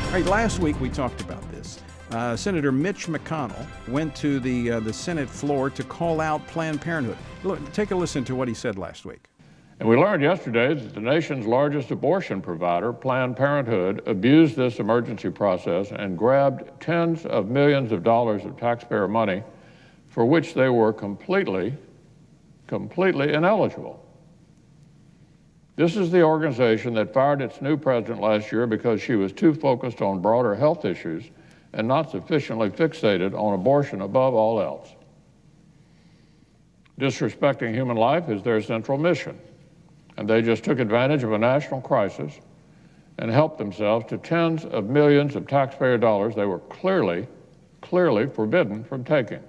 All right, last week we talked about this. Senator Mitch McConnell went to the Senate floor to call out Planned Parenthood. Look, take a listen to what he said last week. And we learned yesterday that the nation's largest abortion provider, Planned Parenthood, abused this emergency process and grabbed tens of millions of dollars of taxpayer money for which they were completely ineligible. This is the organization that fired its new president last year because she was too focused on broader health issues and not sufficiently fixated on abortion above all else. Disrespecting human life is their central mission, and they just took advantage of a national crisis and helped themselves to tens of millions of taxpayer dollars they were clearly forbidden from taking.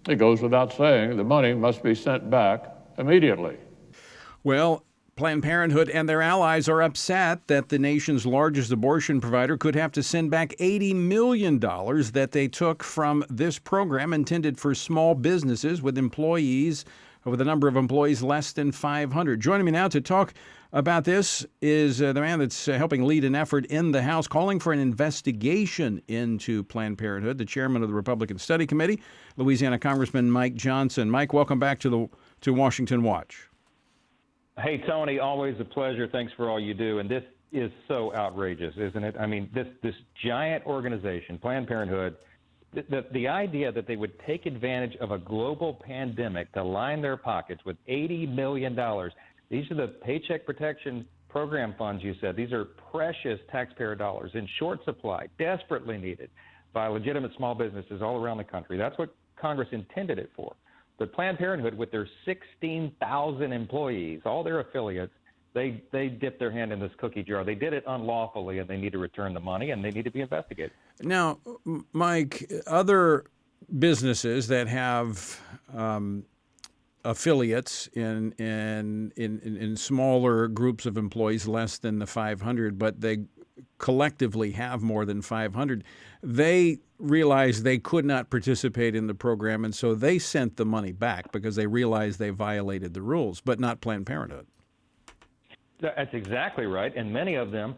It goes without saying the money must be sent back immediately. Well, Planned Parenthood and their allies are upset that the nation's largest abortion provider could have to send back $80 million that they took from this program intended for small businesses with a number of employees less than 500. Joining me now to talk about this is the man that's helping lead an effort in the House calling for an investigation into Planned Parenthood, the chairman of the Republican Study Committee, Louisiana Congressman Mike Johnson. Mike, welcome back to Washington Watch. Hey, Tony, always a pleasure. Thanks for all you do. And this is so outrageous, isn't it? I mean, this giant organization, Planned Parenthood, the idea that they would take advantage of a global pandemic to line their pockets with $80 million. These are the Paycheck Protection Program funds, you said. These are precious taxpayer dollars in short supply, desperately needed by legitimate small businesses all around the country. That's what Congress intended it for. But Planned Parenthood, with their 16,000 employees, all their affiliates, they dipped their hand in this cookie jar. They did it unlawfully, and they need to return the money, and they need to be investigated. Now, Mike, other businesses that have affiliates in smaller groups of employees, less than the 500, but they collectively have more than 500, they realized they could not participate in the program, and so they sent the money back because they realized they violated the rules, but not Planned Parenthood. That's exactly right, and many of them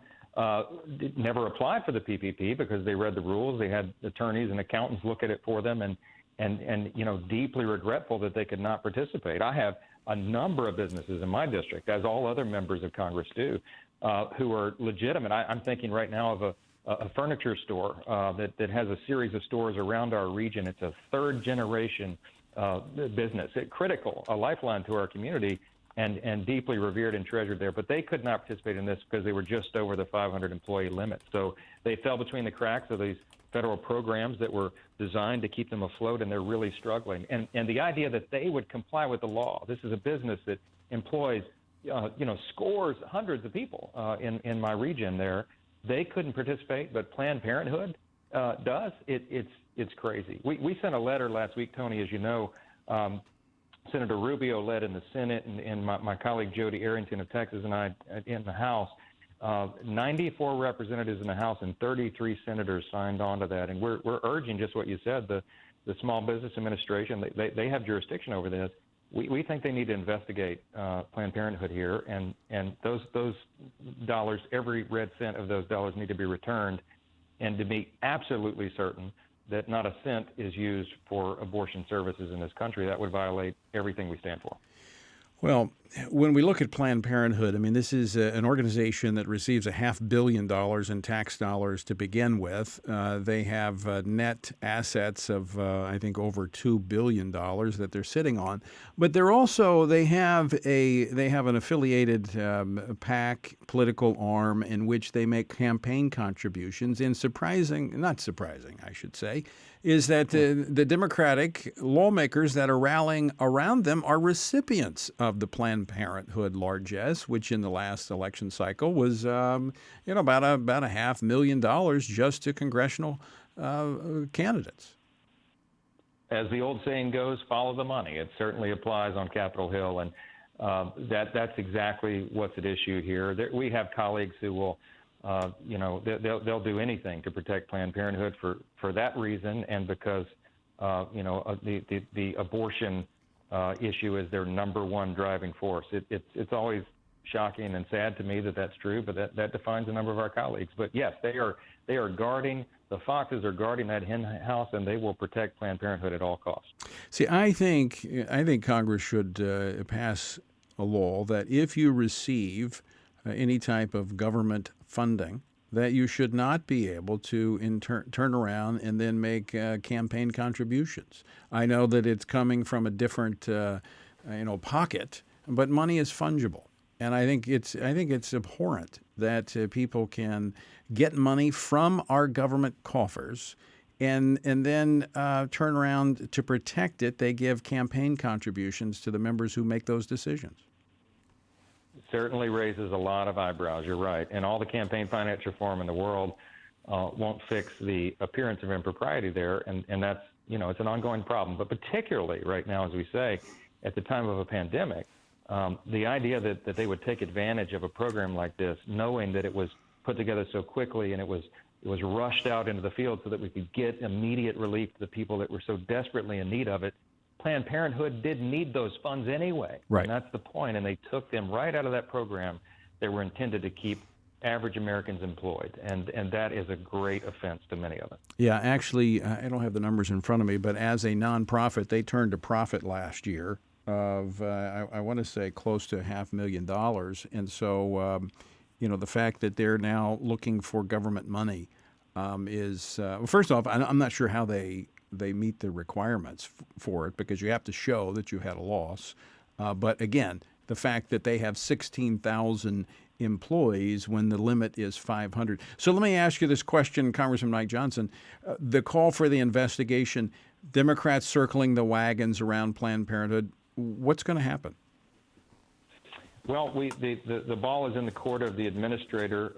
never applied for the PPP because they read the rules. They had attorneys and accountants look at it for them, and deeply regretful that they could not participate. I have a number of businesses in my district, as all other members of Congress do, who are legitimate. I'm thinking right now of a furniture store that has a series of stores around our region. It's a third-generation business, critical, a lifeline to our community, and deeply revered and treasured there. But they could not participate in this because they were just over the 500-employee limit. So they fell between the cracks of these federal programs that were designed to keep them afloat, and they're really struggling. And the idea that they would comply with the law, this is a business that employs scores, hundreds of people in my region there. They couldn't participate, but Planned Parenthood does. It's crazy. We sent a letter last week, Tony, as you know. Senator Rubio led in the Senate, and my colleague Jody Arrington of Texas and I in the House. 94 representatives in the House and 33 senators signed on to that. And we're urging just what you said, the Small Business Administration, they have jurisdiction over this. We think they need to investigate Planned Parenthood here, and those dollars, every red cent of those dollars need to be returned, and to be absolutely certain that not a cent is used for abortion services in this country. That would violate everything we stand for. Well, when we look at Planned Parenthood, I mean, this is an organization that receives $500 million in tax dollars to begin with. They have net assets of, I think, over $2 billion that they're sitting on. But they have an affiliated PAC political arm in which they make campaign contributions. And not surprising, I should say, is that the Democratic lawmakers that are rallying around them are recipients of the Planned Parenthood largesse, which in the last election cycle was about $500,000 just to congressional candidates. As the old saying goes, follow the money. It certainly applies on Capitol Hill, and that's exactly what's at issue here. We have colleagues who will they'll do anything to protect Planned Parenthood for that reason, and because the abortion issue is their number one driving force. It's always shocking and sad to me that that's true, but that defines a number of our colleagues. But yes, they are guarding, the foxes are guarding that hen house, and they will protect Planned Parenthood at all costs. See, I think Congress should pass a law that if you receive any type of government funding, that you should not be able to turn around and then make campaign contributions. I know that it's coming from a different pocket, but money is fungible, and I think it's abhorrent that people can get money from our government coffers and then turn around to protect it. They give campaign contributions to the members who make those decisions. Certainly raises a lot of eyebrows. You're right. And all the campaign finance reform in the world won't fix the appearance of impropriety there. And that's, it's an ongoing problem. But particularly right now, as we say, at the time of a pandemic, the idea that they would take advantage of a program like this, knowing that it was put together so quickly and it was rushed out into the field so that we could get immediate relief to the people that were so desperately in need of it. Planned Parenthood didn't need those funds anyway. Right. And that's the point. And they took them right out of that program that were intended to keep average Americans employed. And that is a great offense to many of them. Yeah, actually, I don't have the numbers in front of me, but as a nonprofit, they turned a profit last year of, I want to say, close to $500,000. And so, the fact that they're now looking for government money is, first off, I'm not sure how they meet the requirements for it, because you have to show that you had a loss. But again, the fact that they have 16,000 employees when the limit is 500. So let me ask you this question, Congressman Mike Johnson. The call for the investigation, Democrats circling the wagons around Planned Parenthood, what's going to happen? Well, the ball is in the court of the Administrator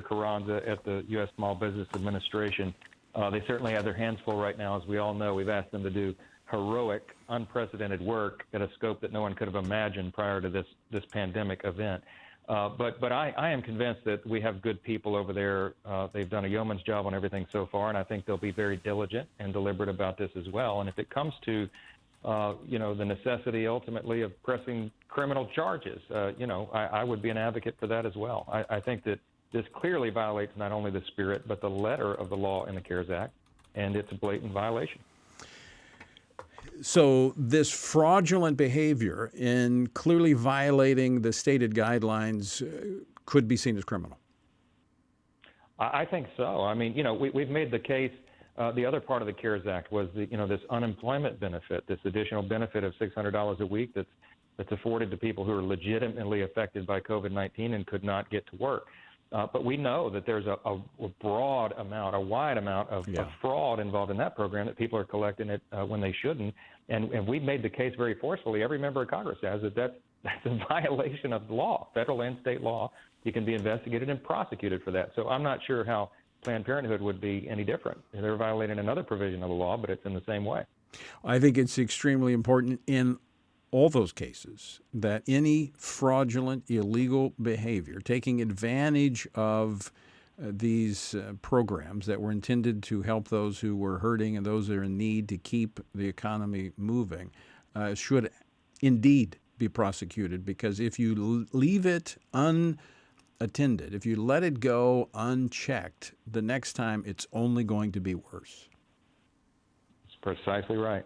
Carranza at the U.S. Small Business Administration. They certainly have their hands full right now. As we all know, we've asked them to do heroic, unprecedented work at a scope that no one could have imagined prior to this pandemic event. But I am convinced that we have good people over there. They've done a yeoman's job on everything so far, and I think they'll be very diligent and deliberate about this as well. And if it comes to the necessity ultimately of pressing criminal charges, I would be an advocate for that as well. I think that this clearly violates not only the spirit, but the letter of the law in the CARES Act, and it's a blatant violation. So this fraudulent behavior in clearly violating the stated guidelines could be seen as criminal. I think so. I mean, we've made the case. The other part of the CARES Act was this unemployment benefit, this additional benefit of $600 a week that's afforded to people who are legitimately affected by COVID-19 and could not get to work. But we know that there's a wide amount of fraud involved in that program, that people are collecting it when they shouldn't. And we've made the case very forcefully, every member of Congress has, that's a violation of the law, federal and state law. You can be investigated and prosecuted for that. So I'm not sure how Planned Parenthood would be any different. They're violating another provision of the law, but it's in the same way. I think it's extremely important in all those cases that any fraudulent, illegal behavior, taking advantage of these programs that were intended to help those who were hurting and those that are in need to keep the economy moving, should indeed be prosecuted. Because if you leave it unattended, if you let it go unchecked, the next time it's only going to be worse. That's precisely right.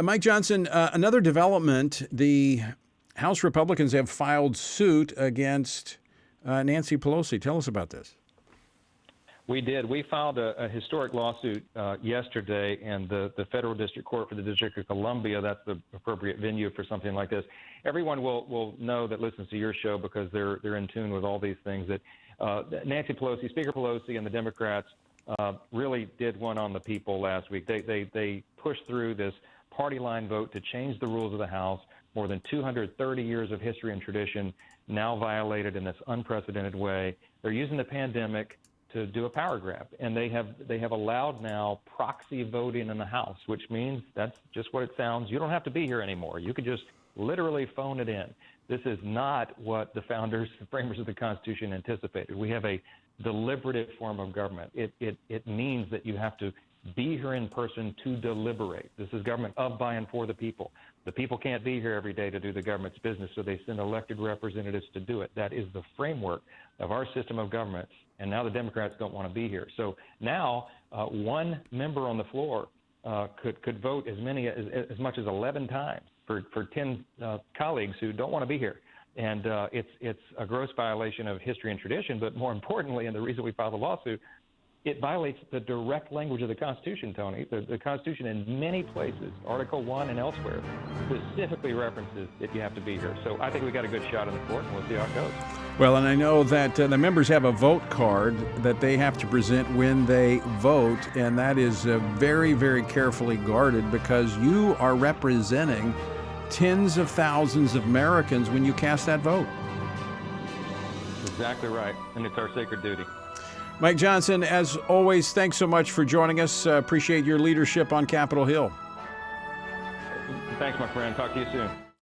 Mike Johnson, another development, the House Republicans have filed suit against Nancy Pelosi. Tell us about this. We did. We filed a historic lawsuit yesterday, and the Federal District Court for the District of Columbia, that's the appropriate venue for something like this. Everyone will know that listens to your show, because they're in tune with all these things, that Nancy Pelosi, Speaker Pelosi, and the Democrats really did one on the people last week. They pushed through this party line vote to change the rules of the House. More than 230 years of history and tradition now violated in this unprecedented way. They're using the pandemic to do a power grab, and they have allowed now proxy voting in the House, which means that's just what it sounds. You don't have to be here anymore. You could just literally phone it in. This is not what the founders, the framers of the Constitution anticipated. We have a deliberative form of government. It means that you have to be here in person to deliberate. This is government of, by, and for the people. The people can't be here every day to do the government's business, so they send elected representatives to do it. That is the framework of our system of government, and now the Democrats don't want to be here. So now one member on the floor could vote as much as 11 times for 10 colleagues who don't want to be here. And it's a gross violation of history and tradition, but more importantly, and the reason we filed the lawsuit, it violates the direct language of the Constitution, Tony. The Constitution in many places, Article 1 and elsewhere, specifically references that you have to be here. So I think we got a good shot in the court, and we'll see how it goes. Well, and I know that the members have a vote card that they have to present when they vote, and that is very, very carefully guarded because you are representing tens of thousands of Americans when you cast that vote. Exactly right, and it's our sacred duty. Mike Johnson, as always, thanks so much for joining us. Appreciate your leadership on Capitol Hill. Thanks, my friend. Talk to you soon.